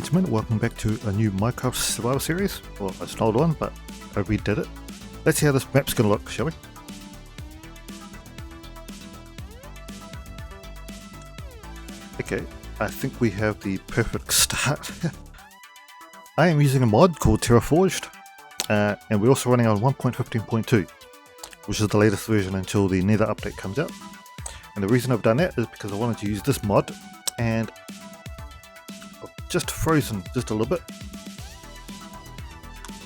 gentlemen, welcome back to a new Minecraft survival series. Well, it's an old one, but I redid it. Let's see how this map's going to look, shall we? Okay, I think we have the perfect start. I am using a mod called Terraforged, and we're also running on 1.15.2, which is the latest version until the Nether update comes out. And the reason I've done that is because I wanted to use this mod, and I've just frozen just a little bit.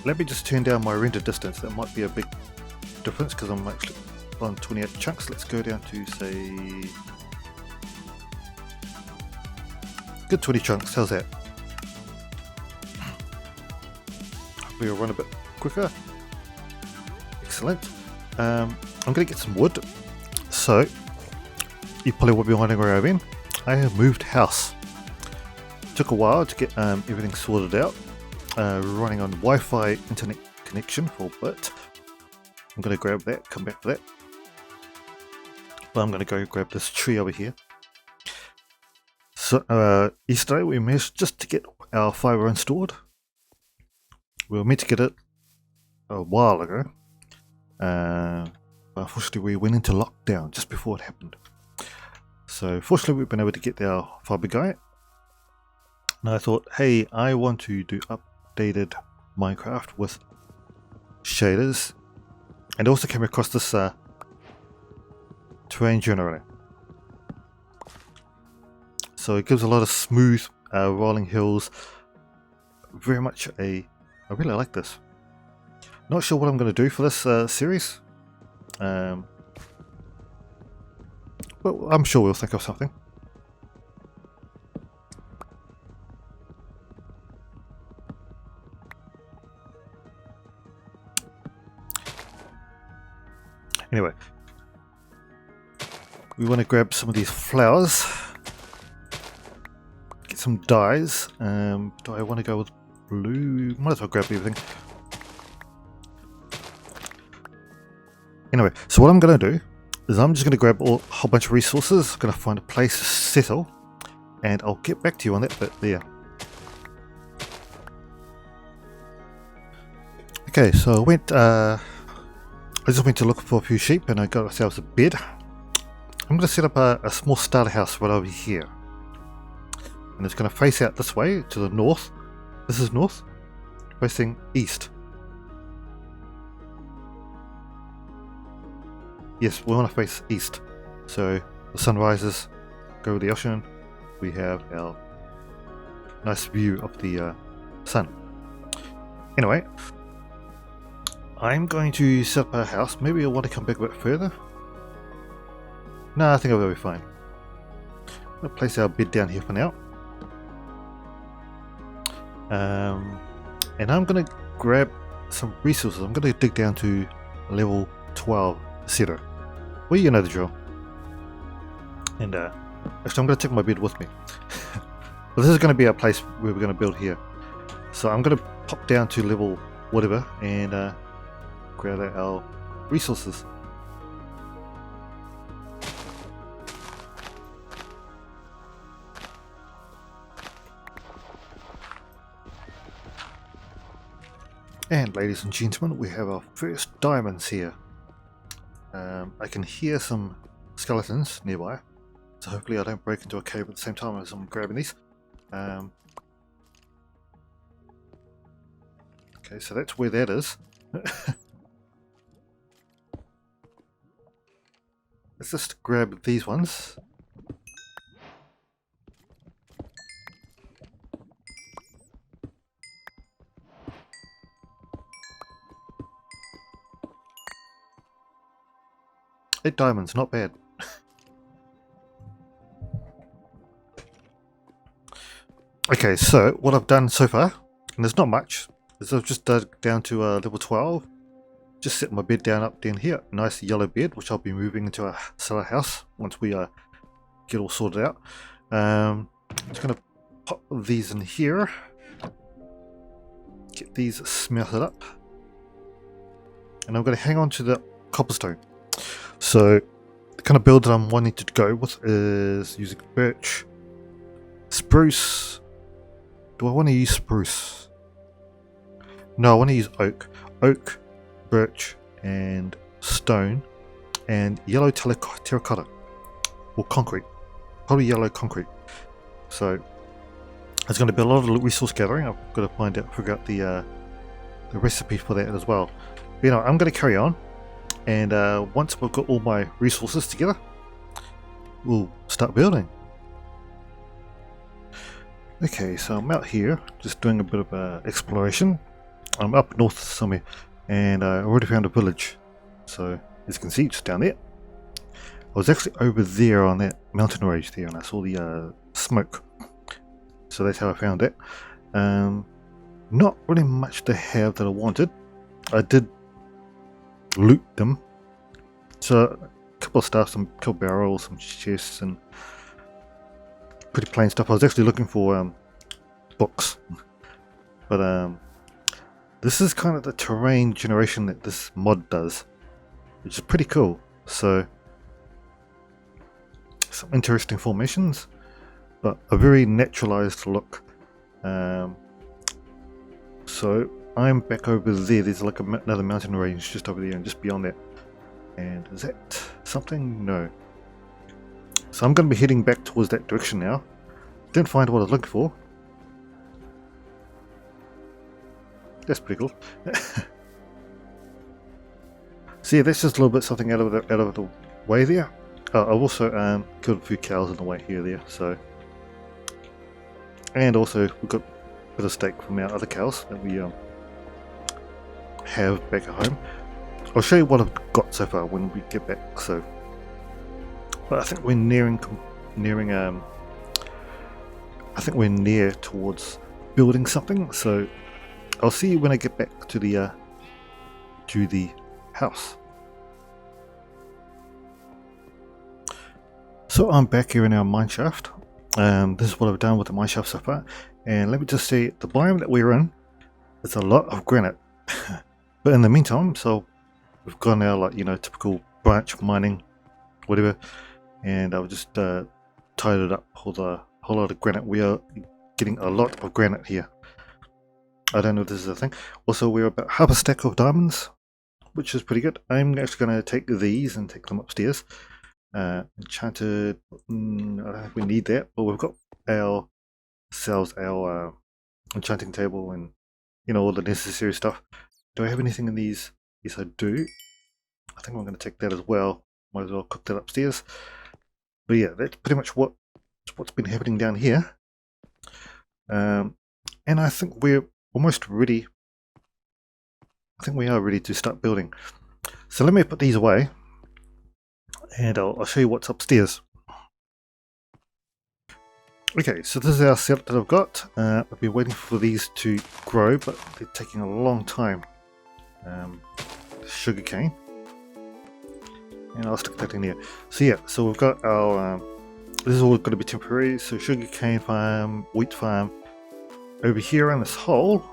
Let me just turn down my render distance. That might be a big difference because I'm actually on 28 chunks. Let's go down to, say, good 20 chunks. How's that? Hopefully it'll run a bit quicker. Excellent. I'm going to get some wood. So you probably will be wondering where I've been. I have moved house. Took a while to get everything sorted out. Running on Wi-Fi internet connection for a bit. I'm going to grab that, come back for that. But I'm going to go grab this tree over here. So yesterday we managed just to get our fibre installed. We were meant to get it a while ago. But unfortunately we went into lockdown just before it happened. So fortunately we've been able to get our fibre guy. And I thought, hey, I want to do updated Minecraft with shaders. And also came across this terrain generator. So it gives a lot of smooth rolling hills. Very much I really like this. Not sure what I'm going to do for this series. But I'm sure we'll think of something. Anyway, we want to grab some of these flowers. Get some dyes. Do I want to go with blue? Might as well grab everything. Anyway, so what I'm going to do is I'm just going to grab a whole bunch of resources. I'm going to find a place to settle, and I'll get back to you on that bit there. Okay, so I just went to look for a few sheep, and I got ourselves a bed. I'm going to set up a small starter house right over here, and it's going to face out this way to the north. This is north, facing east. Yes, we want to face east, so the sun rises, go over the ocean, we have our nice view of the sun. Anyway, I'm going to set up a house. Maybe I want to come back a bit further. No, I think I'll be fine. I'm going to place our bed down here for now. And I'm going to grab some resources. I'm going to dig down to level 12 cedar. Well, you know the drill. And actually, I'm going to take my bed with me. But this is going to be our place where we're going to build here. So I'm going to pop down to level whatever and grab our resources. And ladies and gentlemen, we have our first diamonds here. I can hear some skeletons nearby, so hopefully I don't break into a cave at the same time as I'm grabbing these. Okay, so that's where that is. Let's just grab these ones. Eight diamonds, not bad. Okay, so what I've done so far, and there's not much, is I've just dug down to level 12. Just set my bed down up down here, nice yellow bed, which I'll be moving into a cellar house once we get all sorted out. Just going to pop these in here, get these smelted up, and I'm going to hang on to the cobblestone. So the kind of build that I'm wanting to go with is using birch, spruce, Do I want to use spruce? No, I want to use oak. Oak, birch, and stone, and yellow terracotta, or concrete. Probably yellow concrete. So there's going to be a lot of resource gathering. I've got to figure out the recipe for that as well. But, you know, I'm going to carry on, and once we've got all my resources together, we'll start building. Okay, so I'm out here just doing a bit of exploration. I'm up north somewhere, and I already found a village. So as you can see, just down there. I was actually over there on that mountain range there, and I saw the smoke. So that's how I found it. Not really much to have that I wanted. I did loot them. So a couple of stuff, some barrels, some chests, and pretty plain stuff. I was actually looking for books, but this is kind of the terrain generation that this mod does, which is pretty cool. So some interesting formations, but a very naturalized look. So I'm back over there. There's like another mountain range just over there and just beyond that. And is that something? No. So I'm going to be heading back towards that direction now. Didn't find what I was looking for. That's pretty cool. So yeah, that's just a little bit something out of the way there. I've also killed a few cows on the way there. So, and also we've got a bit of steak from our other cows that we have back at home. I'll show you what I've got so far when we get back. So, but I think we're nearing. I think we're near towards building something. So I'll see you when I get back to the house. So I'm back here in our mineshaft. This is what I've done with the mineshaft so far. And let me just say, the biome that we're in, there's a lot of granite. But in the meantime, so we've gone our, like, you know, typical branch mining, whatever, and I've just tied it up with a whole lot of granite. We are getting a lot of granite here. I don't know if this is a thing. Also, we're about half a stack of diamonds, which is pretty good. I'm actually going to take these and take them upstairs. Enchanted, I don't know if we need that, but we've got our enchanting table and, you know, all the necessary stuff. Do I have anything in these? Yes, I do. I think I'm going to take that as well. Might as well cook that upstairs. But yeah, that's pretty much what's been happening down here. And I think we're almost ready. I think we are ready to start building. So let me put these away, and I'll show you what's upstairs. Okay, so this is our setup that I've got. I've been waiting for these to grow, but they're taking a long time. Sugarcane, and I'll stick that in here. So yeah, so we've got our this is all going to be temporary. So sugarcane farm, wheat farm. Over here in this hole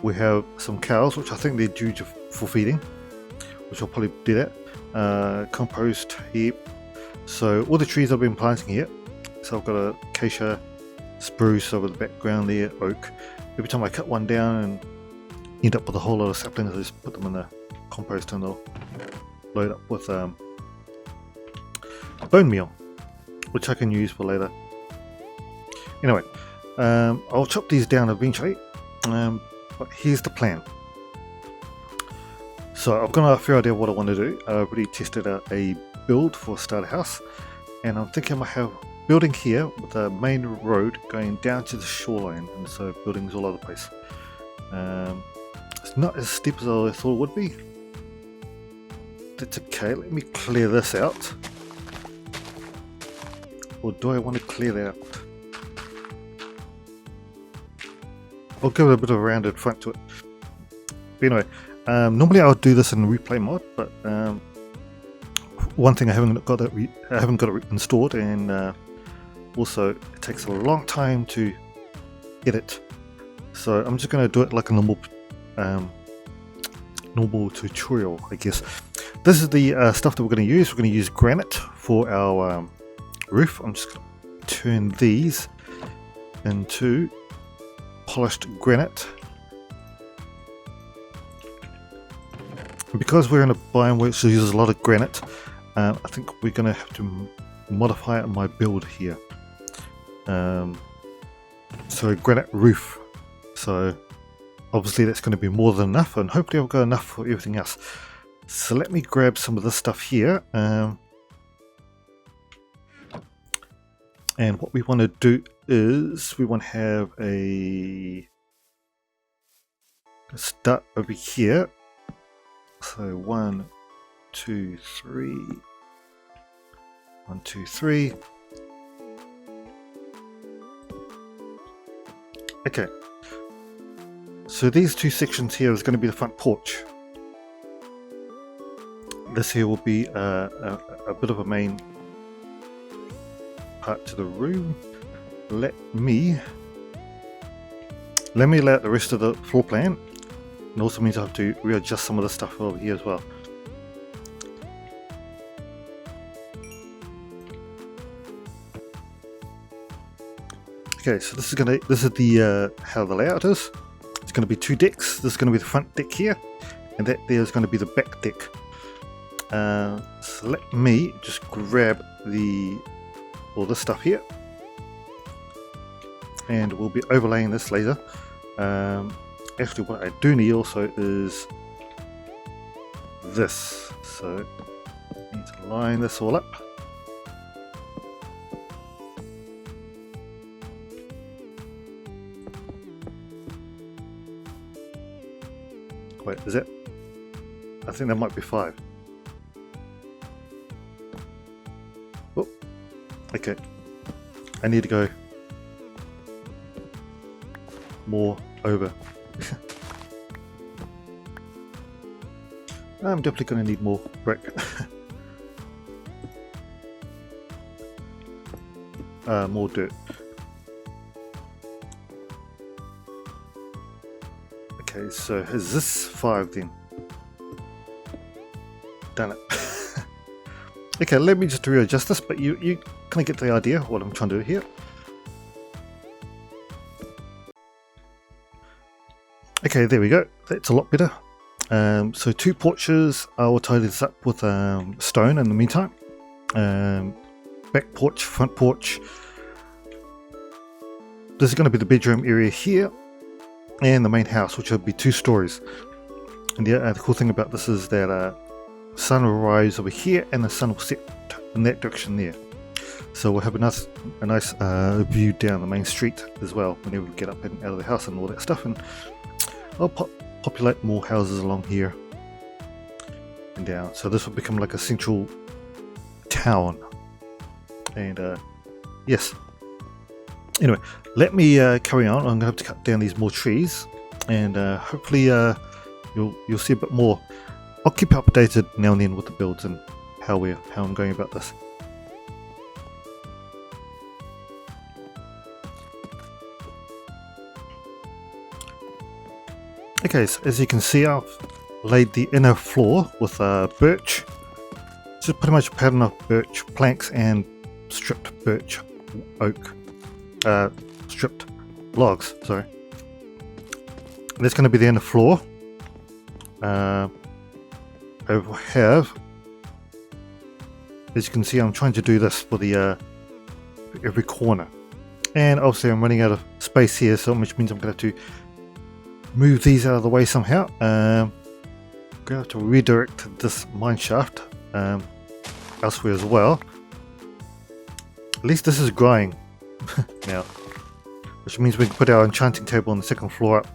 we have some cows, which I think they're due for feeding, which I'll probably do that. Compost heap. So all the trees I've been planting here. So I've got a acacia, spruce over the background there, oak. Every time I cut one down and end up with a whole lot of saplings, I just put them in the compost and they'll load up with bone meal, which I can use for later. Anyway, I'll chop these down eventually, but here's the plan. So I've got a fair idea of what I want to do. I've already tested out a build for a starter house, and I'm thinking I might have building here with a main road going down to the shoreline, and so buildings all over the place. It's not as steep as I thought it would be. That's okay. Let me clear this out. Or do I want to clear that out? I'll give it a bit of a rounded front to it. But anyway, normally I would do this in replay mod, but one thing I haven't got it installed, and also it takes a long time to edit. So I'm just going to do it like a normal tutorial, I guess. This is the stuff that we're going to use. We're going to use granite for our roof. I'm just going to turn these into polished granite. And because we're in a biome which uses a lot of granite, I think we're going to have to modify my build here. So granite roof. So obviously that's going to be more than enough, and hopefully I've got enough for everything else. So let me grab some of this stuff here. And what we want to do is we want to have a start over here. So 1, 2, 3. 1, 2, 3. Okay. So these two sections here is going to be the front porch. This here will be a bit of a main part to the room. Let me lay out the rest of the floor plan. It also means I have to readjust some of the stuff over here as well. Okay, so this is the how the layout is. It's going to be 2 decks. This is going to be the front deck here, and that there is going to be the back deck. So let me just grab all this stuff here, and we'll be overlaying this later. Actually, what I do need also is this. So I need to line this all up. Wait, is it? I think there might be 5. Oh, okay. I need to go more over. I'm definitely going to need more brick. More dirt. Okay, so is this 5 then? Done it. Okay, let me just readjust this, but you kind of get the idea of what I'm trying to do here. Okay, there we go. That's a lot better. So 2 porches. I will tidy this up with stone in the meantime. Back porch, front porch. This is going to be the bedroom area here, and the main house, which will be 2 stories. And the cool thing about this is that sun will rise over here, and the sun will set in that direction there. So we'll have a nice view down the main street as well whenever we get up and out of the house and all that stuff. And I'll populate more houses along here and down. So this will become like a central town. And yes. Anyway, let me carry on. I'm going to have to cut down these more trees, and hopefully you'll see a bit more. I'll keep you updated now and then with the builds and how I'm going about this. Okay, so as you can see, I've laid the inner floor with birch. Just pretty much a pattern of birch planks and stripped birch oak. Stripped logs, sorry. And that's going to be the inner floor. I have, as you can see, I'm trying to do this for the every corner, and obviously I'm running out of space here, so which means I'm going to have to move these out of the way somehow. I'm going to have to redirect this mine shaft elsewhere as well. At least this is growing now, which means we can put our enchanting table on the second floor up.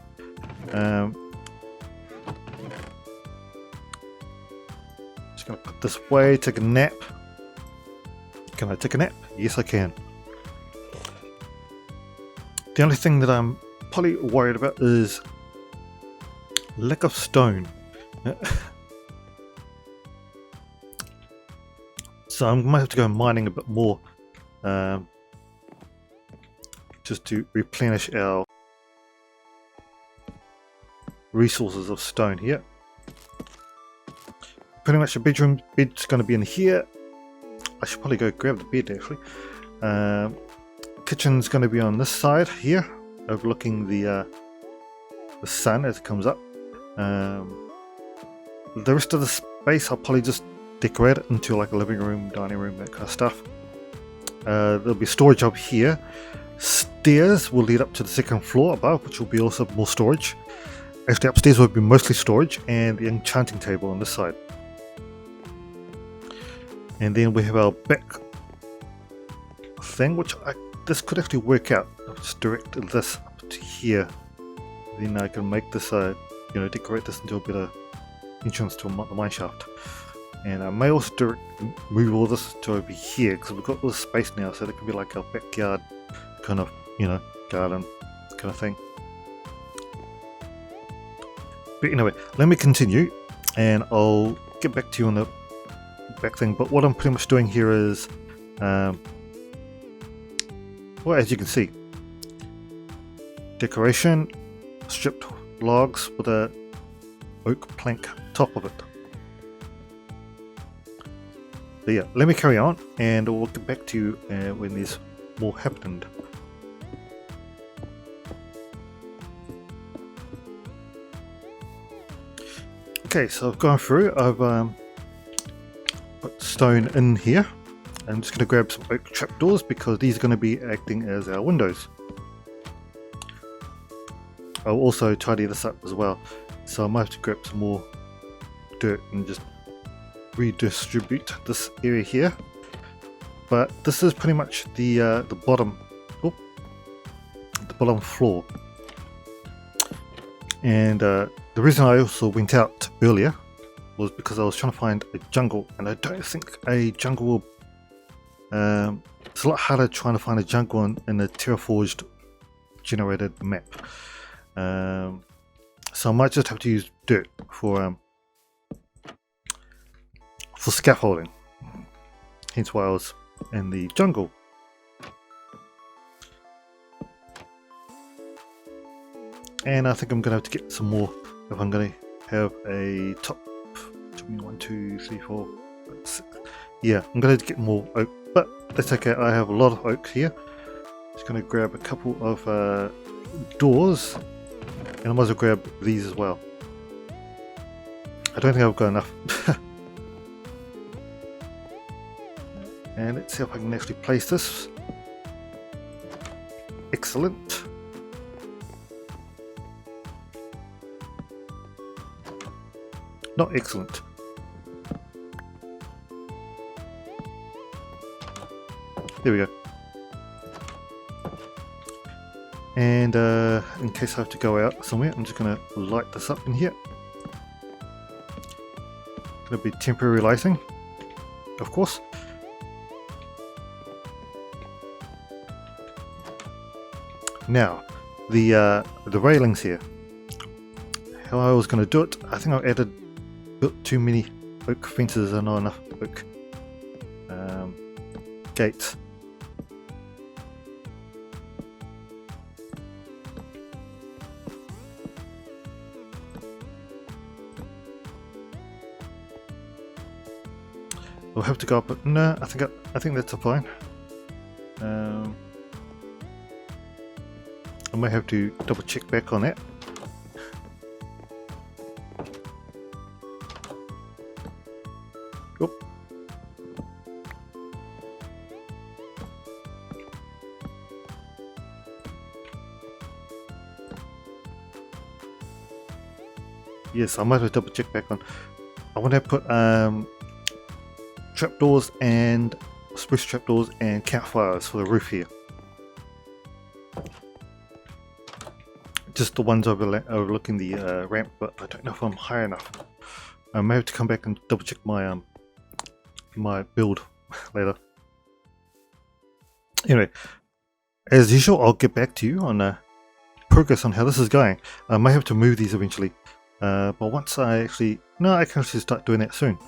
Just going to put this way, take a nap. Can I take a nap? Yes, I can. The only thing that I'm probably worried about is lack of stone. So I might have to go mining a bit more, just to replenish our resources of stone here. Pretty much the bed's going to be in here. I should probably go grab the bed actually, kitchen's going to be on this side here, overlooking the sun as it comes up. The rest of the space I'll probably just decorate it into like a living room, dining room, that kind of stuff. There'll be storage up here. Stairs will lead up to the second floor above, which will be also more storage. Actually, upstairs will be mostly storage, and the enchanting table on this side. And then we have our back thing, which this could actually work out. I'll just direct this up to here. Then I can make this, decorate this into a better entrance to the mine shaft. And I may also move all this to over here, because we've got all this space now, so that can be like our backyard kind of, garden kind of thing. But anyway, let me continue, and I'll get back to you on the back thing. But what I'm pretty much doing here is, well, as you can see, decoration, stripped logs with a oak plank top of it. But yeah, let me carry on, and we'll get back to you when there's more happened. Okay, so I've gone through, I've put stone in here. I'm just going to grab some oak trapdoors because these are going to be acting as our windows. I'll also tidy this up as well, so I might have to grab some more dirt and just redistribute this area here. But this is pretty much the bottom floor. And the reason I also went out earlier was because I was trying to find a jungle, and I don't think a jungle will it's a lot harder trying to find a jungle in a Terraforged generated map. So I might just have to use dirt for scaffolding. Hence why I was in the jungle. And I think I'm going to have to get some more if I'm going to have a top. 1, 2, 3, 4, 5, 6. Yeah, I'm going to get more oak, but that's okay. I have a lot of oak here. Just going to grab a couple of doors, and I might as well grab these as well. I don't think I've got enough. And let's see if I can actually place this. Excellent. Not excellent. There we go. And in case I have to go out somewhere, I'm just going to light this up in here. Going to be temporary lighting, of course. Now, the railings here. How I was going to do it, I think I built too many oak fences and not enough oak gates. We'll have to go up, but no, I think that's fine. I might have to double check back on that. Oop. Yes, I might have to double check back on. I want to put trapdoors and spruce trapdoors and campfires for the roof here. Just the ones overlooking the ramp, but I don't know if I'm high enough. I may have to come back and double check my my build later. Anyway, as usual, I'll get back to you on progress on how this is going. I may have to move these eventually, but once I can actually start doing that soon.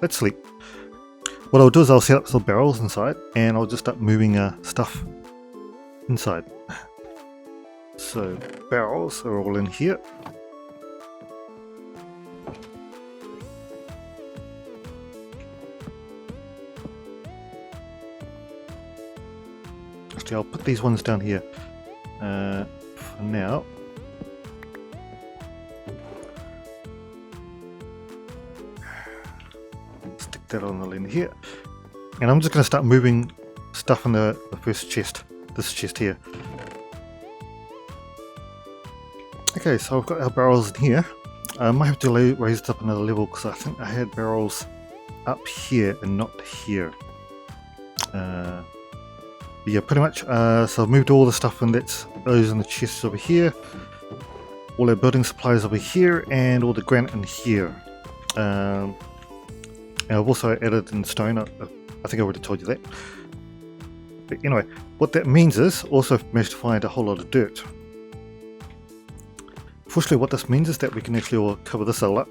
Let's sleep. What I'll do is I'll set up some barrels inside, and I'll just start moving stuff inside. So barrels are all in here. Actually, I'll put these ones down here for now. Stick that on the end here. And I'm just going to start moving stuff in the first chest. This chest here. Okay, so I've got our barrels in here. I might have to raise it up another level because I think I had barrels up here and not here. Yeah, pretty much. So I've moved all the stuff in those in the chests over here. All our building supplies over here, and all the granite in here. And I've also added in stone. I think I already told you that. But anyway, what that means is also managed to find a whole lot of dirt. Fortunately, what this means is that we can actually all cover this all up.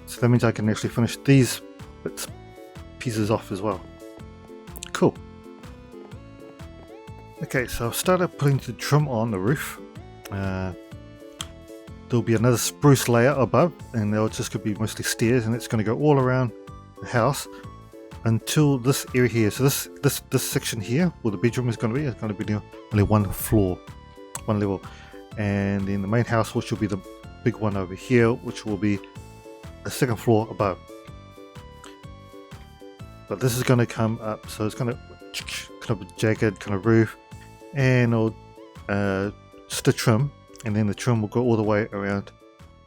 So that means I can actually finish these pieces off as well. Cool. Okay, so I've started putting the trim on the roof. There'll be another spruce layer above, and they'll just going to be mostly stairs, and it's going to go all around the house until this area here. So this section here, where the bedroom is going to be only one floor, one level, and then the main house, which will be the big one over here, which will be a second floor above. But this is going to come up, so it's going to kind of a jagged kind of roof, and it'll just a trim, and then the trim will go all the way around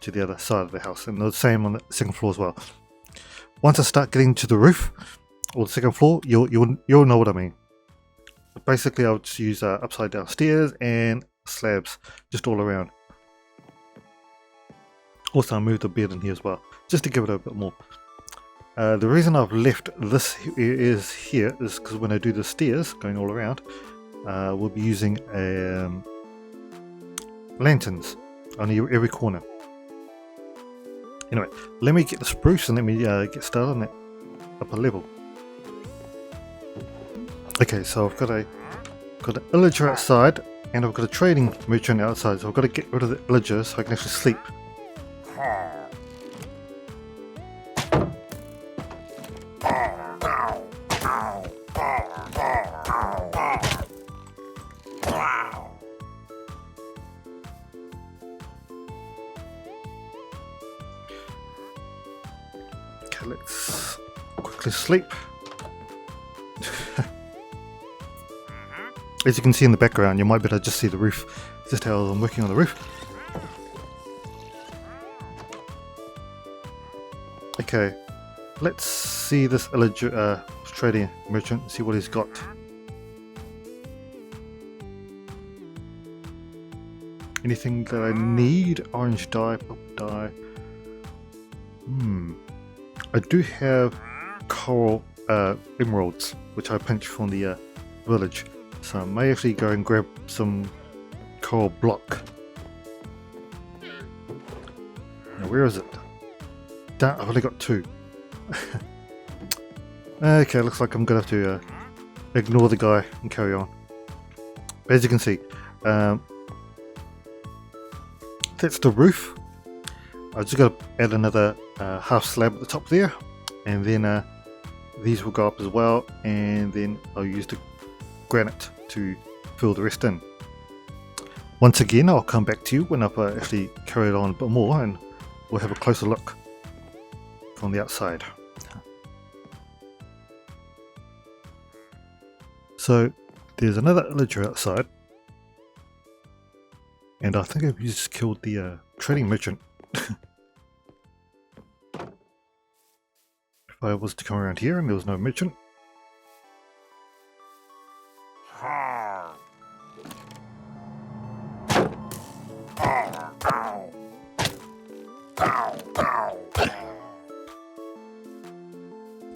to the other side of the house, and the same on the second floor as well. Once I start getting to the roof or the second floor, you'll know what I mean. But basically, I'll just use upside down stairs and slabs just all around. Also, I moved the bed in here as well, just to give it a bit more. The reason I've left this here is because when I do the stairs going all around, we'll be using lanterns on every corner. Anyway, let me get the spruce and let me get started on that upper level. Okay, so I've got an illager outside, and I've got a trading merchant outside, so I've got to get rid of the illager so I can actually sleep. Okay, let's quickly sleep. As you can see in the background, you might be able to just see the roof, just how I'm working on the roof. Okay, let's see this trading merchant, see what he's got. Anything that I need? Orange dye, purple dye. I do have coral emeralds, which I pinched from the village. So I may actually go and grab some coral block. Now where is it? I've only got 2. Okay, looks like I'm going to have to ignore the guy and carry on. As you can see, that's the roof. I've just got to add another half slab at the top there, and then these will go up as well, and then I'll use the granite to fill the rest in. Once again, I'll come back to you when I've actually carried on a bit more, and we'll have a closer look from the outside. So there's another illager outside, and I think I've just killed the trading merchant. If I was to come around here and there was no merchant.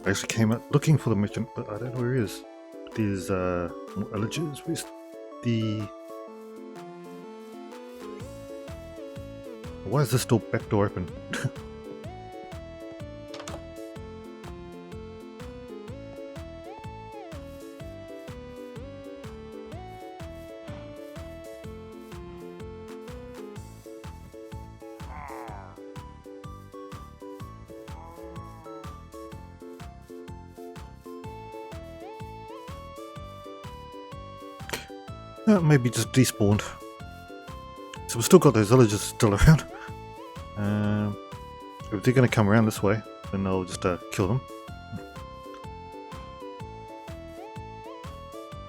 I actually came out looking for the merchant, but I don't know where he is. There's more illagers. Where's the... Why is this back door open? Maybe just despawned. So we've still got those villagers still around. If they're going to come around this way, then I'll just kill them.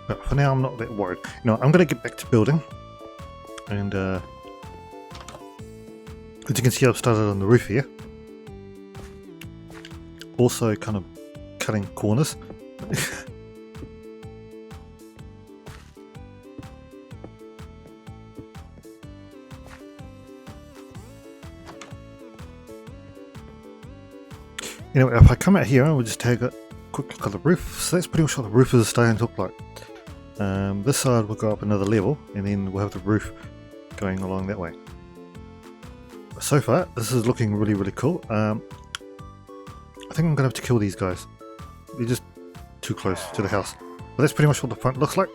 But for now, I'm not that worried. No, I'm going to get back to building. And as you can see, I've started on the roof here. Also kind of cutting corners. Anyway, if I come out here, we'll just take a quick look at the roof. So that's pretty much what the roof is starting to look like. This side will go up another level, and then we'll have the roof going along that way. So far, this is looking really, really cool. I think I'm going to have to kill these guys. They're just too close to the house. But that's pretty much what the front looks like.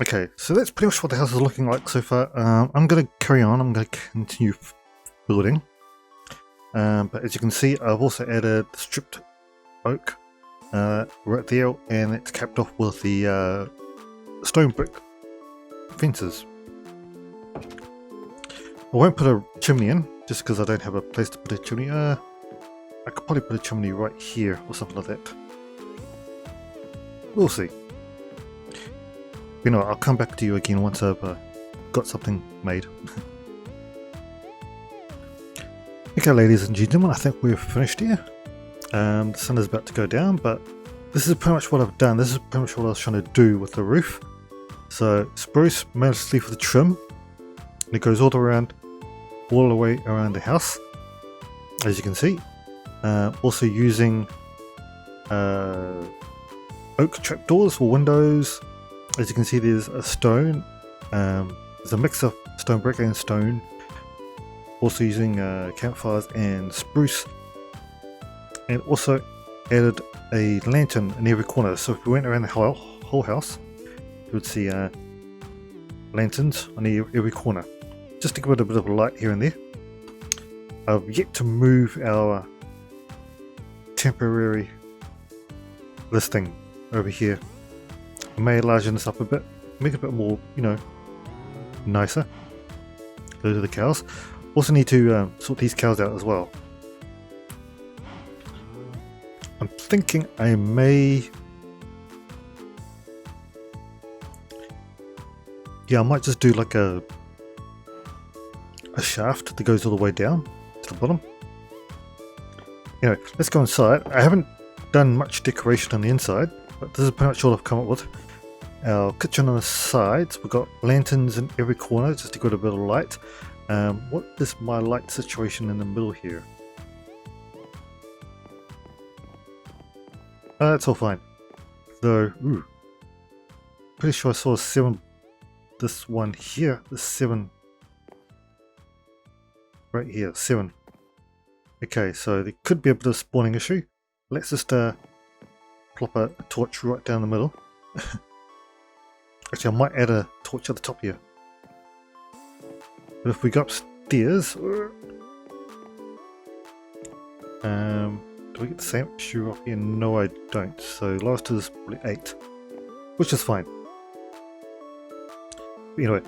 Okay, so that's pretty much what the house is looking like so far. I'm going to carry on, I'm going to continue building. But as you can see, I've also added stripped oak right there, and it's capped off with the stone brick fences. I won't put a chimney in, just because I don't have a place to put a chimney. I could probably put a chimney right here, or something like that. We'll see. You know, I'll come back to you again once I've got something made. Okay, ladies and gentlemen, I think we're finished here. The sun is about to go down, but this is pretty much what I've done. This is pretty much what I was trying to do with the roof. So, spruce mostly for the trim. And it goes all the way around the house, as you can see. Also using oak trapdoors for windows. As you can see, there's a stone. There's a mix of stone brick and stone. Also using campfires and spruce. And also added a lantern in every corner. So if we went around the whole house, you would see lanterns on every corner. Just to give it a bit of light here and there. I've yet to move our temporary listing over here. I may largen this up a bit, make it a bit more, you know, nicer. Those are the cows. Also need to sort these cows out as well. I'm thinking I may... Yeah, I might just do like a shaft that goes all the way down to the bottom. Anyway, let's go inside. I haven't done much decoration on the inside, but this is pretty much all I've come up with. Our kitchen on the sides, we've got lanterns in every corner just to get a bit of light. What is my light situation in the middle here? That's all fine. Though, pretty sure I saw 7. This one here, this 7. Right here, 7. Okay, so there could be a bit of spawning issue. Let's just plop a torch right down the middle. Actually, I might add a torch at the top here. But if we go upstairs... do we get the same issue up here? No, I don't. So last is probably 8. Which is fine. But anyway.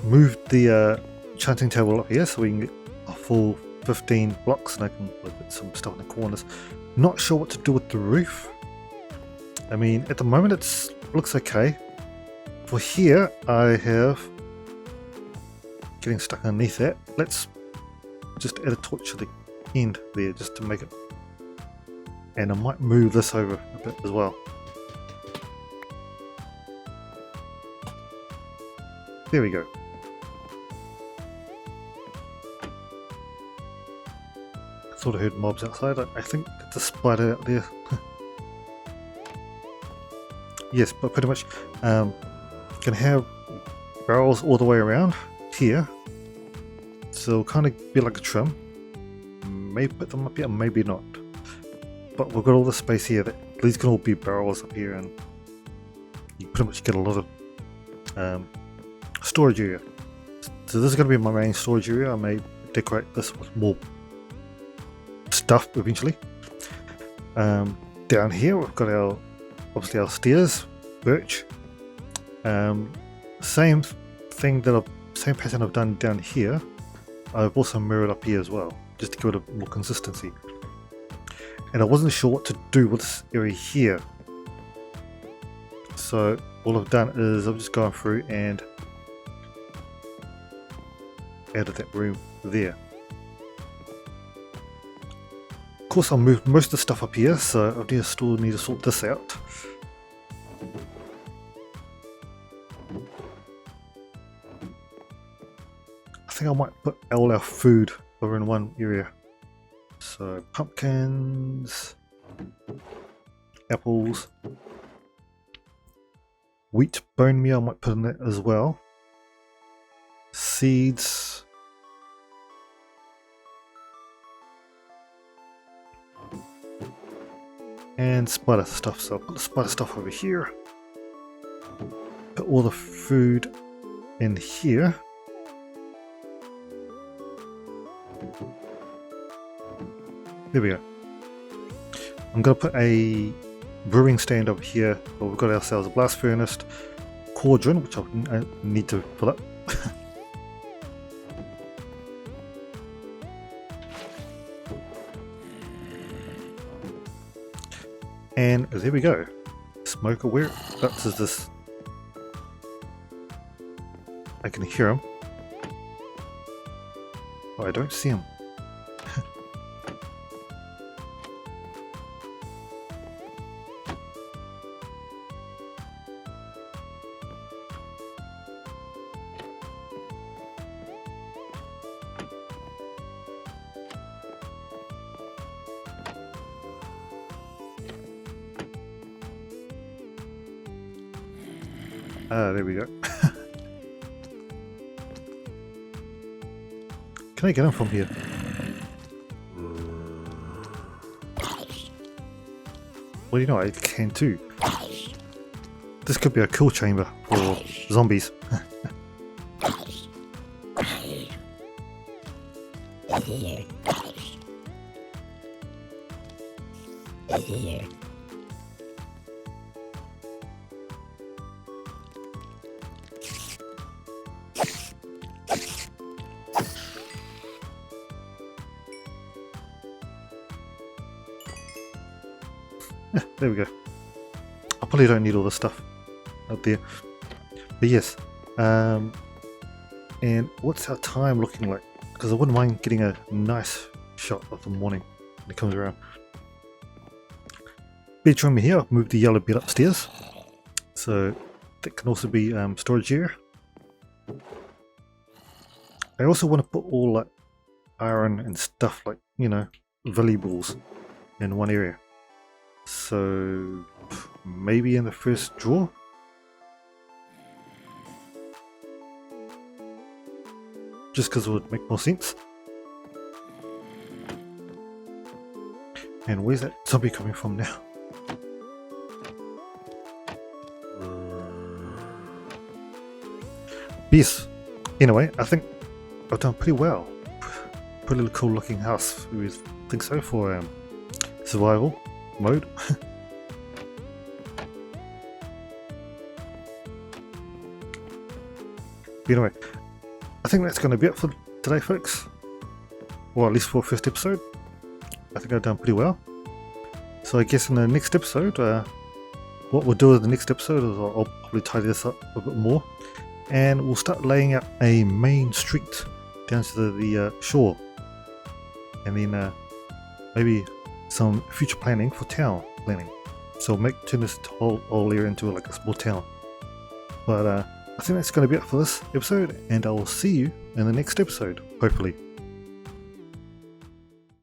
Moved the enchanting table up here so we can get a full 15 blocks, and I can put some stuff in the corners. Not sure what to do with the roof. I mean, at the moment it looks okay. For here, I have getting stuck underneath that. Let's just add a torch to the end there just to make it. And I might move this over a bit as well. There we go. Thought I heard mobs outside. I think it's a spider out there. Yes, but pretty much can have barrels all the way around here, so it'll kind of be like a trim. Maybe put them up here, maybe not. But we've got all the space here that these can all be barrels up here, and you pretty much get a lot of storage area. So this is going to be my main storage area. I may decorate this with more stuff eventually. Down here we've got our obviously our stairs, birch. Same pattern I've done down here. I've also mirrored up here as well, just to give it a more consistency. And I wasn't sure what to do with this area here, so all I've done is I've just gone through and added that room there. Of course, I'll move most of the stuff up here, so I still need to sort this out. I think I might put all our food over in one area. So pumpkins, apples, wheat bone meal I might put in that as well. Seeds. And spider stuff, so I'll put the spider stuff over here. Put all the food in here. There we go. I'm going to put a brewing stand over here. Well, we've got ourselves a blast furnace, cauldron, which I need to fill up. And there we go. Smoker, where is this? I can hear him. Oh, I don't see him. There we go. Can I get him from here? Well, you know, I can too. This could be a kill chamber for zombies. There we go. I probably don't need all this stuff up there, but yes. And what's our time looking like? Because I wouldn't mind getting a nice shot of the morning when it comes around. Bedroom here. I've moved the yellow bed upstairs, so that can also be storage area. I also want to put all like iron and stuff, like, you know, valuables in one area. So maybe in the first drawer. Just because it would make more sense. And where's that zombie coming from now? Yes. Anyway, I think I've done pretty well. Pretty cool looking house. I think so for survival mode. Anyway, I think that's going to be it for today, folks. Well, at least for the first episode. I think I've done pretty well. So I guess in the next episode, what we'll do in the next episode is I'll probably tidy this up a bit more, and we'll start laying out a main street down to the shore, and then maybe some future planning for town planning. So turn this whole area into like a small town. But I think that's going to be it for this episode, and I will see you in the next episode, hopefully.